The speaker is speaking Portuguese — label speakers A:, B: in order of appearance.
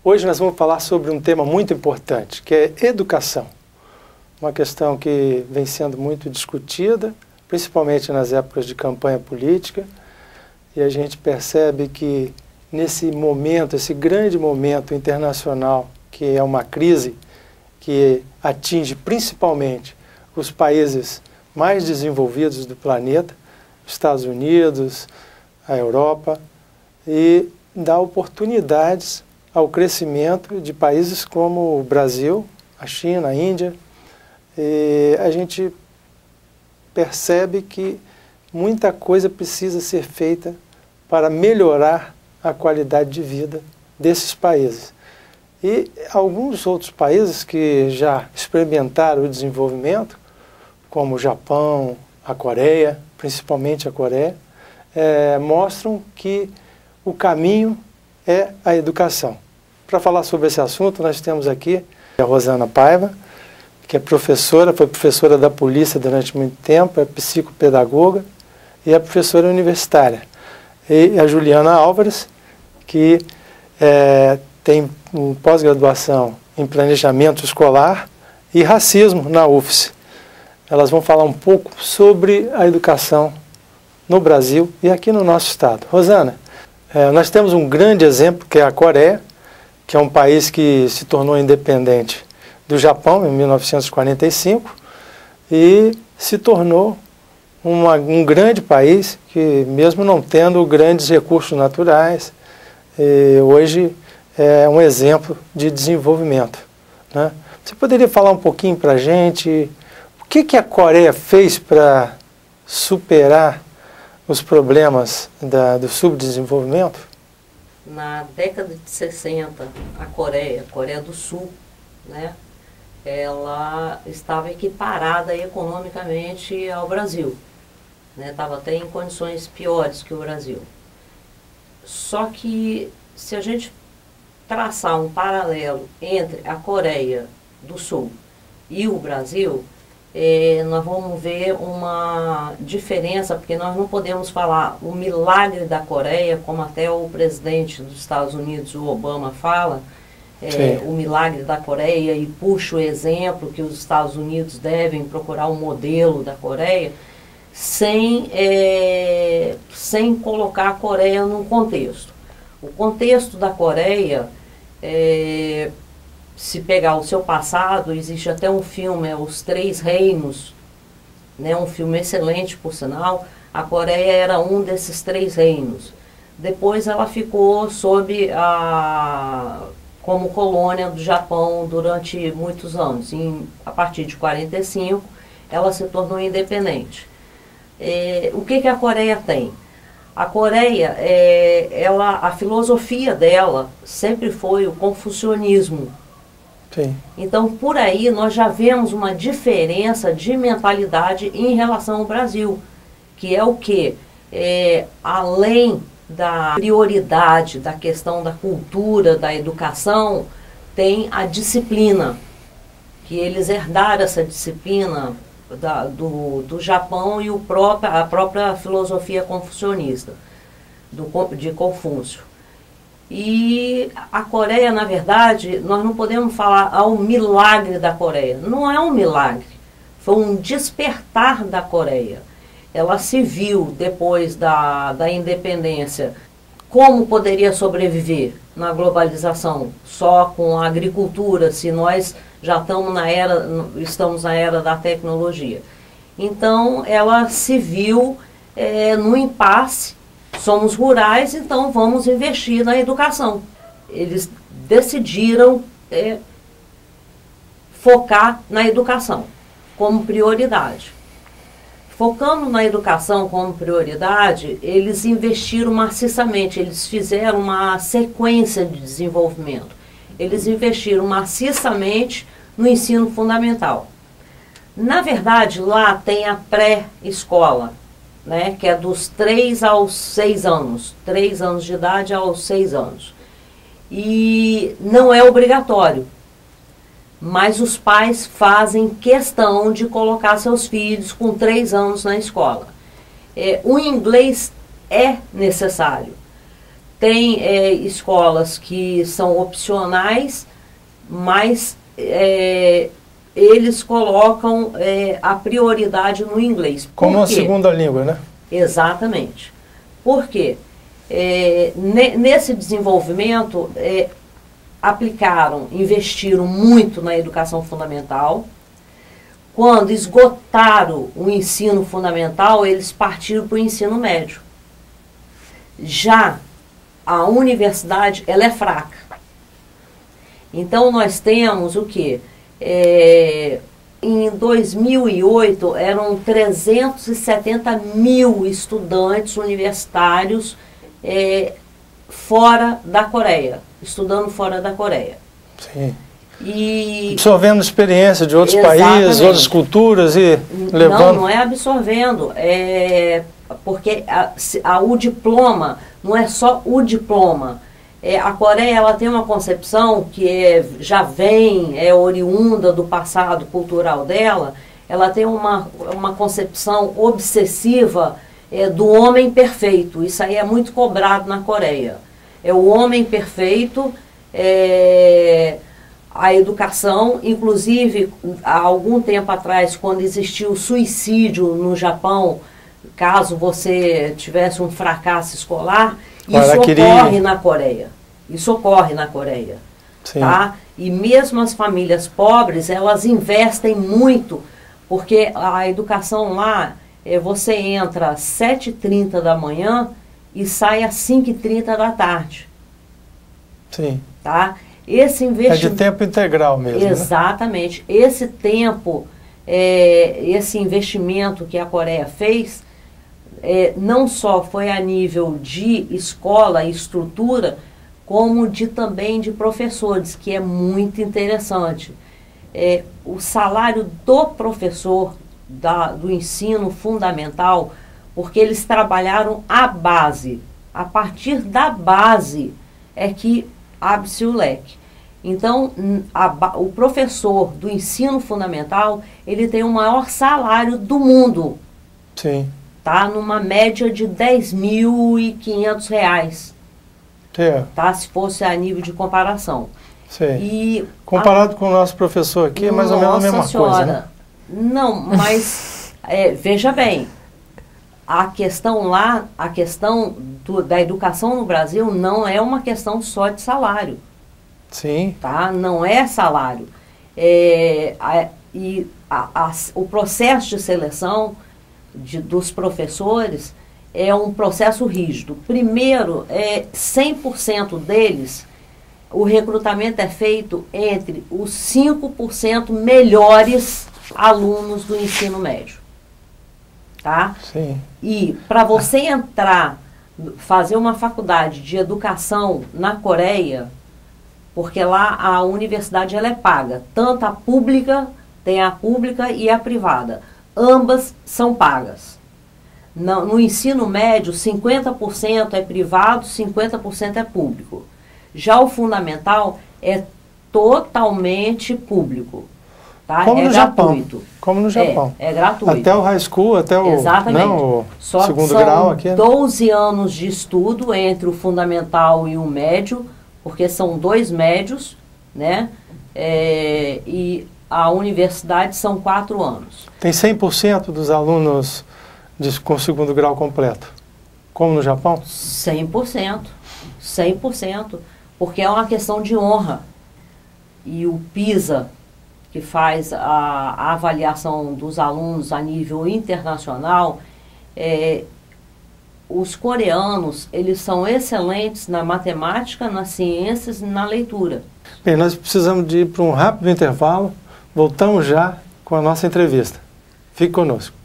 A: Hoje nós vamos falar sobre um tema muito importante, que é educação. Uma questão que vem sendo muito discutida, principalmente nas épocas de campanha política, e a gente percebe que nesse momento, esse grande momento internacional, que é uma crise que atinge principalmente os países mais desenvolvidos do planeta, Estados Unidos, a Europa, e dá oportunidades ao crescimento de países como o Brasil, a China, a Índia. E a gente percebe que muita coisa precisa ser feita para melhorar a qualidade de vida desses países. E alguns outros países que já experimentaram o desenvolvimento, como o Japão, a Coreia, principalmente a Coreia, mostram que o caminho é a educação. Para falar sobre esse assunto, nós temos aqui a Rosana Paiva, que é professora, foi professora da polícia durante muito tempo, é psicopedagoga e é professora universitária. E a Juliana Álvares, que tem pós-graduação em planejamento escolar e racismo na UFSC. Elas vão falar um pouco sobre a educação no Brasil e aqui no nosso estado. Rosana, nós temos um grande exemplo, que é a Coreia, que é um país que se tornou independente do Japão em 1945 e se tornou um grande país que, mesmo não tendo grandes recursos naturais, hoje é um exemplo de desenvolvimento, né? Você poderia falar um pouquinho para a gente o que a Coreia fez para superar os problemas do subdesenvolvimento?
B: Na década de 60, a Coreia do Sul, né, ela estava equiparada economicamente ao Brasil, né, estava até em condições piores que o Brasil. Só que, se a gente traçar um paralelo entre a Coreia do Sul e o Brasil, nós vamos ver uma diferença, porque nós não podemos falar o milagre da Coreia, como até o presidente dos Estados Unidos, o Obama, fala, o milagre da Coreia, e puxa o exemplo que os Estados Unidos devem procurar um modelo da Coreia, sem colocar a Coreia num contexto. O contexto da Coreia, se pegar o seu passado, existe até um filme, Os Três Reinos, né, um filme excelente, por sinal. A Coreia era um desses três reinos. Depois ela ficou como colônia do Japão durante muitos anos. A partir de 45, ela se tornou independente. O que a Coreia tem? A Coreia, a filosofia dela sempre foi o confucionismo.
A: Sim.
B: Então, por aí, nós já vemos uma diferença de mentalidade em relação ao Brasil, que é o quê? Além da prioridade da questão da cultura, da educação, tem a disciplina, que eles herdaram essa disciplina do Japão e a própria filosofia confucionista, de Confúcio. E a Coreia, na verdade, nós não podemos falar ao milagre da Coreia. Não é um milagre, foi um despertar da Coreia. Ela se viu, depois da independência, como poderia sobreviver na globalização, só com a agricultura, se nós já estamos na era da tecnologia. Então, ela se viu no impasse. Somos rurais, então vamos investir na educação. Eles decidiram focar na educação como prioridade. Focando na educação como prioridade, eles investiram maciçamente, eles fizeram uma sequência de desenvolvimento. Eles investiram maciçamente no ensino fundamental. Na verdade, lá tem a pré-escola, né, que é dos 3 aos 6 anos, 3 anos de idade aos 6 anos. E não é obrigatório, mas os pais fazem questão de colocar seus filhos com 3 anos na escola. O inglês é necessário. Tem escolas que são opcionais, mas eles colocam a prioridade no inglês.
A: Como uma segunda língua, né?
B: Exatamente. Por quê? Nesse desenvolvimento, investiram muito na educação fundamental. Quando esgotaram o ensino fundamental, eles partiram para o ensino médio. Já a universidade, ela é fraca. Então, nós temos o quê? Em 2008, eram 370 mil estudantes universitários fora da Coreia, estudando fora da Coreia.
A: Sim. E absorvendo experiência de outros países, outras culturas e levando...
B: Não é absorvendo, porque o diploma não é só o diploma. A Coreia, ela tem uma concepção que já vem, oriunda do passado cultural dela. Ela tem uma concepção obsessiva do homem perfeito. Isso aí é muito cobrado na Coreia. É o homem perfeito, a educação. Inclusive, há algum tempo atrás, quando existiu o suicídio no Japão, caso você tivesse um fracasso escolar, isso ocorre na Coreia. Isso ocorre na Coreia.
A: Sim.
B: Tá? E mesmo as famílias pobres, elas investem muito, porque a educação lá, você entra às 7h30 da manhã e sai às 5h30 da tarde.
A: Sim.
B: Tá? Esse investimento...
A: É de tempo integral mesmo.
B: Exatamente. Né? Esse tempo, esse investimento que a Coreia fez, não só foi a nível de escola e estrutura, como também de professores, que é muito interessante. O salário do professor do ensino fundamental, porque eles trabalharam a base. A partir da base é que abre-se o leque. Então, o professor do ensino fundamental, ele tem o maior salário do mundo.
A: Sim.
B: Tá? Numa média de R$10.500. Tá? Se fosse a nível de comparação.
A: Sim. E comparado com o nosso professor aqui, é mais ou menos a mesma coisa, né?
B: Não, mas veja bem, a questão da educação no Brasil não é uma questão só de salário.
A: Sim.
B: Tá? Não é salário. O processo de seleção dos professores é um processo rígido. Primeiro, 100% deles, o recrutamento é feito entre os 5% melhores alunos do ensino médio. Tá?
A: Sim.
B: E para você fazer uma faculdade de educação na Coreia, porque lá a universidade ela é paga, tanto a pública, tem a pública e a privada. Ambas são pagas. No ensino médio, 50% é privado, 50% é público. Já o fundamental é totalmente público. Tá?
A: Como no
B: gratuito.
A: Japão. Como no Japão.
B: É gratuito.
A: Até o high school, até o,
B: exatamente.
A: Não, o segundo grau aqui.
B: 12 anos de estudo entre o fundamental e o médio, porque são 2 médios, né? E a universidade são 4 anos.
A: Tem 100% dos alunos com segundo grau completo, como no Japão?
B: 100%. 100%. Porque é uma questão de honra. E o PISA, que faz a avaliação dos alunos a nível internacional, os coreanos, eles são excelentes na matemática, nas ciências e na leitura.
A: Bem, nós precisamos de ir para um rápido intervalo. Voltamos já com a nossa entrevista. Fique conosco.